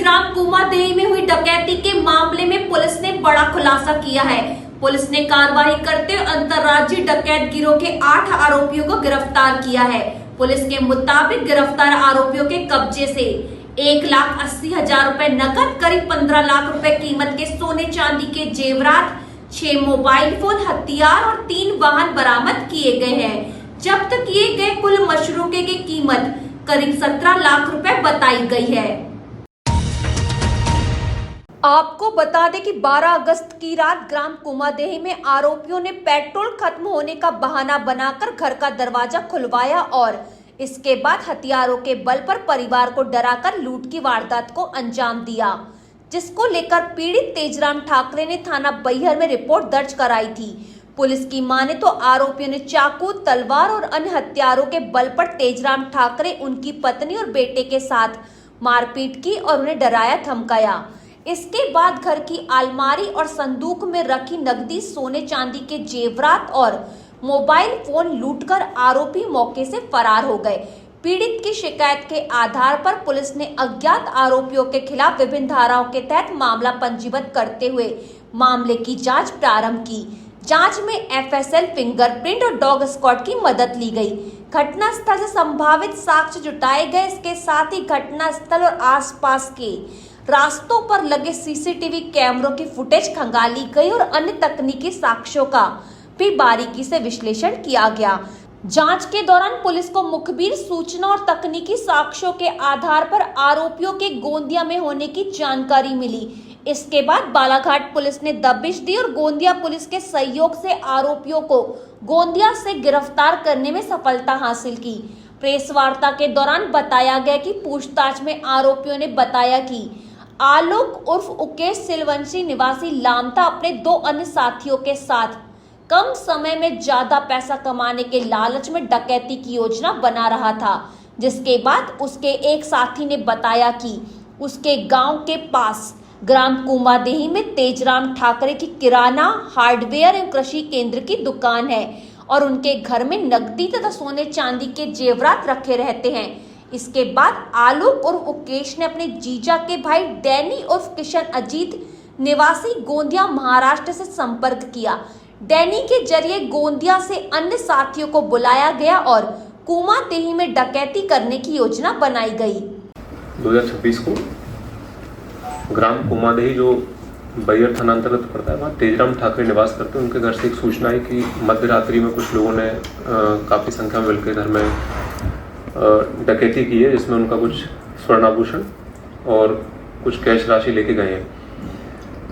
ग्राम कुमादेही में हुई डकैती के मामले में पुलिस ने बड़ा खुलासा किया है। पुलिस ने कार्रवाई करते हुए अंतर्राज्यीय डकैत गिरोह के 8 आरोपियों को गिरफ्तार किया है। पुलिस के मुताबिक गिरफ्तार आरोपियों के कब्जे से 1,80,000 रुपए नकद, करीब 15 लाख रुपए कीमत के सोने चांदी के जेवरात, 6 मोबाइल फोन, हथियार और 3 वाहन बरामद किए गए हैं। जब्त किए गए कुल मशरूके की कीमत करीब 17 लाख रुपए बताई गई है। आपको बता दें कि 12 अगस्त की रात ग्राम कुमादेही में आरोपियों ने पेट्रोल खत्म होने का बहाना बनाकर घर का दरवाजा खुलवाया और इसके बाद हथियारों के बल पर परिवार को डराकर लूट की वारदात को अंजाम दिया, जिसको लेकर पीड़ित तेजराम ठाकरे ने थाना बैहर में रिपोर्ट दर्ज कराई थी। पुलिस की माने तो आरोपियों ने चाकू, तलवार और अन्य हथियारों के बल पर तेजराम ठाकरे, उनकी पत्नी और बेटे के साथ मारपीट की और उन्हें डराया धमकाया। इसके बाद घर की अलमारी और संदूक में रखी नकदी, सोने चांदी के जेवरात और मोबाइल फोन लूटकर आरोपी मौके से फरार हो गए। पीड़ित की शिकायत के आधार पर पुलिस ने अज्ञात आरोपियों के खिलाफ विभिन्न धाराओं के तहत मामला पंजीबद्ध करते हुए मामले की जांच प्रारंभ की। जांच में एफएसएल, फिंगरप्रिंट और डॉग स्क्वाड की मदद ली गई। घटना स्थल से संभावित साक्ष्य जुटाए गए। इसके साथ ही घटना स्थल और आसपास के रास्तों पर लगे सीसीटीवी कैमरों की फुटेज खंगाली गई और अन्य तकनीकी साक्ष्यों का भी बारीकी से विश्लेषण किया गया। जांच के दौरान पुलिस को मुखबिर सूचना और तकनीकी साक्ष्यों के आधार पर आरोपियों के गोंदिया में होने की जानकारी मिली। इसके बाद बालाघाट पुलिस ने दबिश दी और गोंदिया पुलिस के सहयोग से आरोपियों को गोंदिया से गिरफ्तार करने में सफलता हासिल की। प्रेस वार्ता के दौरान बताया गया कि पूछताछ में आरोपियों ने बताया कि आलोक उर्फ उकेश सिलवंशी निवासी लामता अपने 2 अन्य साथियों के साथ कम समय में ज्यादा पैसा कमाने के लालच में डकैती की योजना बना रहा था, जिसके बाद उसके एक साथी ने बताया कि उसके गांव के पास ग्राम कुमादेही में तेजराम ठाकरे की किराना, हार्डवेयर एवं कृषि केंद्र की दुकान है और उनके घर में नकदी तथा सोने चांदी के जेवरात रखे रहते हैं। इसके बाद आलोक उर्फ उकेश ने अपने जीजा के भाई डैनी उर्फ किशन अजीत निवासी गोंदिया महाराष्ट्र से संपर्क किया। डैनी के जरिए गोंदिया से अन्य साथियों को बुलाया गया और कुमादेही में डकैती करने की योजना बनाई गई। 2026 को ग्राम कुमादेही जो बैहर थाना अंतर्गत पड़ता है, वहाँ तेजराम ठाकरे निवास करते हैं। उनके घर से एक सूचना आई कि मध्य रात्रि में कुछ लोगों ने काफ़ी संख्या में मिलकर घर में डकैती की है, जिसमें उनका कुछ स्वर्णाभूषण और कुछ कैश राशि लेके गए हैं।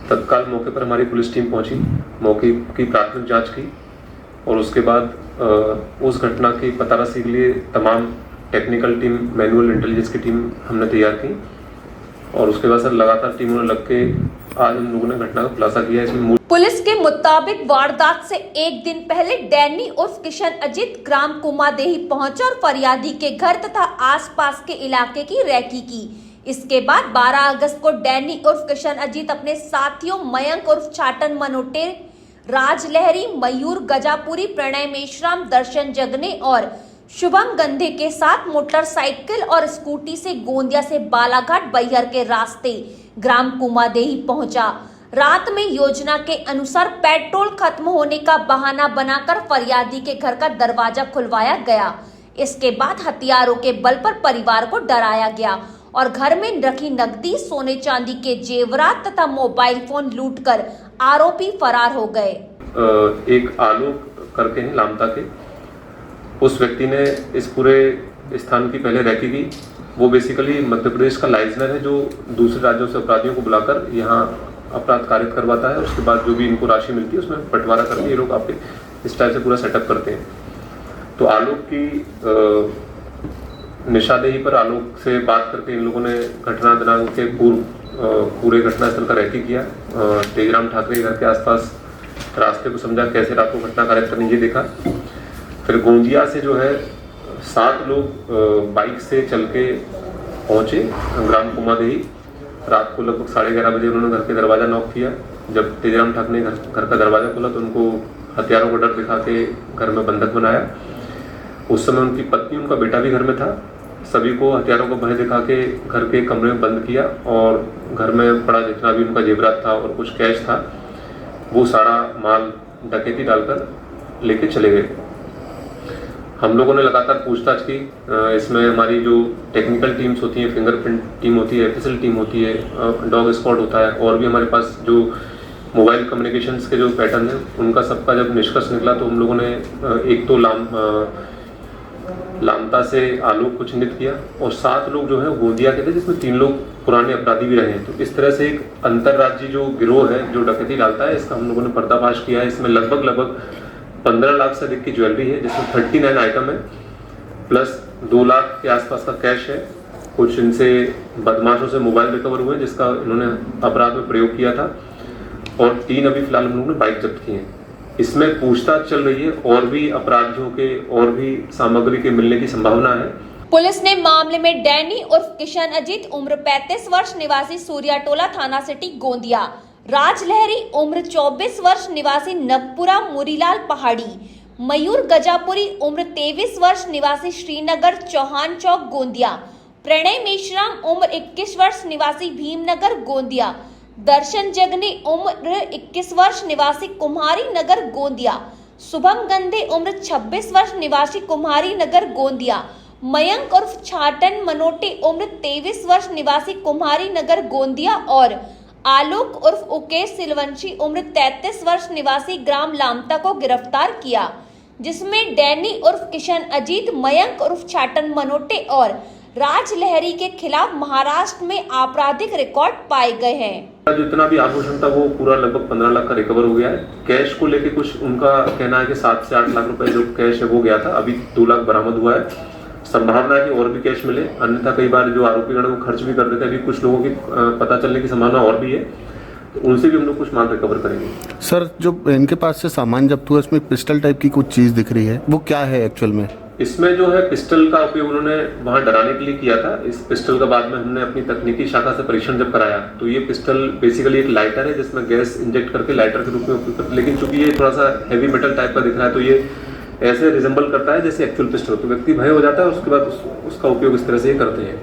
तत्काल मौके पर हमारी पुलिस टीम पहुंची, मौके की प्राथमिक जांच की और उसके बाद उस घटना की पतारासी के लिए तमाम टेक्निकल टीम, मैनुअल इंटेलिजेंस की टीम हमने तैयार की और उसके बाद सर लगातार टीमों ने लग के आज हम लोगों ने घटना का खुलासा किया। इसमें पुलिस के मुताबिक वारदात से एक दिन पहले डैनी उर्फ किशन अजीत ग्राम कुमादेही पहुंचा और फरियादी के घर तथा आसपास के इलाके की रैकी की। इसके बाद 12 अगस्त को डैनी उर्फ किशन अजीत अपने साथियों मयंक उर्फ छाटन मनोटे, राज लहरी, मयूर गजापुरी, प्रणय मेश्राम, दर्शन जगने और शुभम गंधे के साथ मोटरसाइकिल और स्कूटी से गोंदिया से बालाघाट बैहर के रास्ते ग्राम कुमादेही पहुंचा। रात में योजना के अनुसार पेट्रोल खत्म होने का बहाना बनाकर फरियादी के घर का दरवाजा खुलवाया गया। इसके बाद हथियारों के बल पर परिवार को डराया गया और घर में रखी नकदी, सोने चांदी के जेवरात तथा मोबाइल फोन लूटकर आरोपी फरार हो गए। एक आलोक करके हैं लामता के, उस व्यक्ति ने इस पूरे स्थान की पहले रैकी की। वो बेसिकली मध्य प्रदेश का लाइजनर है जो दूसरे राज्यों से अपराधियों को बुलाकर यहाँ अपराध कारित करवाता है। उसके बाद जो भी इनको राशि मिलती है उसमें बंटवारा करके ये लोग आपके इस टाइप से पूरा सेटअप करते हैं। तो आलोक की निशादेही पर आलोक से बात करके इन लोगों ने घटना दिनांक के पूरे घटनास्थल का रैकी किया। तेजराम ठाकरे घर के आसपास रास्ते को समझा, कैसे रात को घटना कारित करनी ये देखा। फिर गोंदिया से जो है 7 लोग बाइक से चल के पहुंचे ग्राम कुमादेही। रात को लगभग 11:30 बजे उन्होंने घर के दरवाजा नॉक किया। जब तेजराम ठाकरे ने घर का दरवाजा खोला तो उनको हथियारों को डर दिखा के घर में बंधक बनाया। उस समय उनकी पत्नी, उनका बेटा भी घर में था सभी को हथियारों को भय दिखा के घर के कमरे में बंद किया और घर में पड़ा जितना भी उनका जेवरात था और कुछ कैश था वो सारा माल डकैती डालकर लेके चले गए। हम लोगों ने लगातार पूछताछ की। इसमें हमारी जो टेक्निकल टीम्स होती हैं, फिंगरप्रिंट टीम होती है, एफएसएल टीम होती है, डॉग स्क्वाड होता है और भी हमारे पास जो मोबाइल कम्युनिकेशंस के जो पैटर्न है उनका सबका जब निष्कर्ष निकला तो हम लोगों ने एक तो लामता से आलोक को चिन्हित किया और 7 लोग जो है गोंदिया के थे, जिसमें 3 लोग पुराने अपराधी भी रहे हैं। तो इस तरह से एक अंतर्राज्यीय जो गिरोह है जो डकैती डालता है, इसका हम लोगों ने पर्दाफाश किया है। इसमें लगभग 15 लाख से अधिक की ज्वेलरी है, जिसमें 39 आइटम है, प्लस 2 लाख के आसपास का कैश है। कुछ इनसे बदमाशों से मोबाइल रिकवर हुए जिसका इन्होंने अपराध में प्रयोग किया था और 3 अभी फिलहाल हम लोगों ने बाइक जब्त की है। इसमें पूछताछ चल रही है और भी अपराधियों के और भी सामग्री के मिलने की संभावना है। पुलिस ने मामले में डैनी उर्फ किशन अजीत उम्र 35 वर्ष निवासी सूर्याटोला थाना सिटी गोंदिया, राज लहरी उम्र 24 वर्ष निवासी नगपुरा मुरीलाल पहाड़ी, मयूर गजापुरी उम्र 23 वर्ष निवासी श्रीनगर चौहान चौक गोंदिया, प्रणय मेश्राम उम्र 21 वर्ष निवासी भीमनगर गोंदिया, दर्शन जगने उम्र 21 वर्ष निवासी कुम्हारी नगर गोंदिया, शुभम गंधे उम्र 26 वर्ष निवासी कुम्हारी नगर गोंदिया, मयंक उर्फ छाटन मनोटे उम्र 23 वर्ष निवासी कुम्हारी नगर गोंदिया और आलोक उर्फ उकेश सिलवंशी उम्र 33 वर्ष निवासी ग्राम लामता को गिरफ्तार किया, जिसमें डैनी उर्फ किशन अजीत, मयंक उर्फ छाटन मनोटे और राज लहरी के खिलाफ महाराष्ट्र में आपराधिक रिकॉर्ड पाए गए हैं। जितना भी आभूषण था वो पूरा लगभग 15 लाख का रिकवर हो गया है। कैश को लेके कुछ उनका कहना है कि 7 से 8 लाख रुपए जो कैश है वो गया था, अभी 2 लाख बरामद हुआ है। संभावना है कि और भी कैश मिले, अन्यथा कई बार जो आरोपीगण वो खर्च भी कर देते हैं। अभी कुछ लोगों की पता चलने की संभावना और भी है, तो उनसे भी हम लोग कुछ माल रिकवर करेंगे। सर, जो इनके पास से सामान जब्त हुआ इसमें पिस्टल टाइप की कुछ चीज दिख रही है, वो क्या है एक्चुअल में? इसमें जो है पिस्टल का उपयोग उन्होंने वहां डराने के लिए किया था। इस पिस्टल का बाद में हमने अपनी तकनीकी शाखा से परीक्षण जब कराया तो ये पिस्टल बेसिकली एक लाइटर है जिसमें गैस इंजेक्ट करके लाइटर के रूप में उपयोग करते, लेकिन चूंकि ये थोड़ा सा हैवी मेटल टाइप का दिख रहा है तो ये ऐसे रिजेंबल करता है जैसे एक्चुअल पिस्टल। तो व्यक्ति भय हो जाता है, उसके बाद उसका उपयोग इस तरह से ये करते हैं।